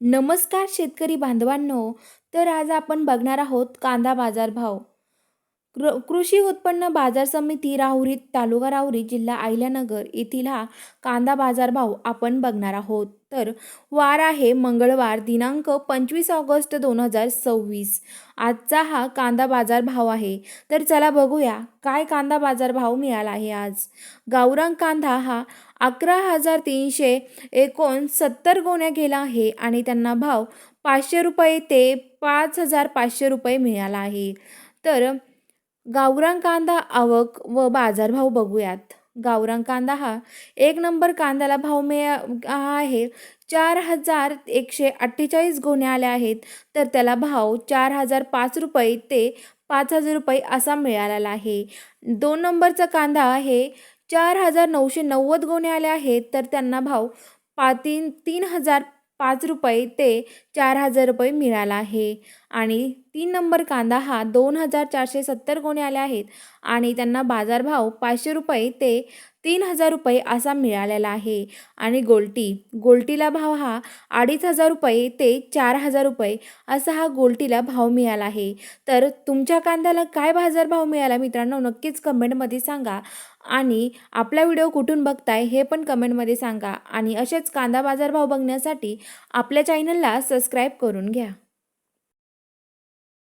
नमस्कार शेतकरी बांधवांनो. तर आज आपण बघणार आहोत कांदा बाजार भाव. कृषी उत्पन्न बाजार समिती राहुरी, तालुका राहुरी, जिल्हा अहिल्यानगर येथील हा कांदा बाजार भाव आपण बघणार आहोत. तर वार आहे मंगळवार दिनांक 25 ऑगस्ट 2026. आजचा हा कांदा बाजार भाव आहे. तर चला बघूया काय कांदा बाजार भाव मिळाला आहे आज. गावरान कांदा हा 11,369 गोण्या गेला आहे आणि त्यांना भाव 500 रुपये ते 5,500 रुपये मिळाला आहे. तर गावरान कांदा आवक व बाजारभाव बघूयात. गावरान कांदा हा एक नंबर कांद्याला भाव आहे 4,148 गोण्या आल्या आहेत. तर त्याला भाव 4,005 रुपये ते 5,000 रुपये असा मिळालेला आहे. 2 नंबरचा कांदा आहे 4,990 गोण्या आल्या आहेत. तर त्यांना भाव 3,005 रुपये ते 4,000 रुपये मिळाला आहे. आणि 3 नंबर कांदा हा 2,470 गोण्या आल्या आहेत आणि त्यांना बाजारभाव 500 रुपये ते 3,000 रुपये असा मिळालेला आहे. आणि गोल्टीला भाव हा 2,500 रुपये ते 4,000 रुपये असा हा गोल्टीला भाव मिळाला आहे. तर तुमच्या कांद्याला काय बाजारभाव मिळाला मित्रांनो, नक्कीच कमेंटमध्ये सांगा. आणि आपला व्हिडिओ कुठून बघताय हे पण कमेंटमध्ये सांगा. आणि असेच कांदा बाजारभाव बघण्यासाठी आपल्या चॅनलला सबस्क्राईब करून घ्या.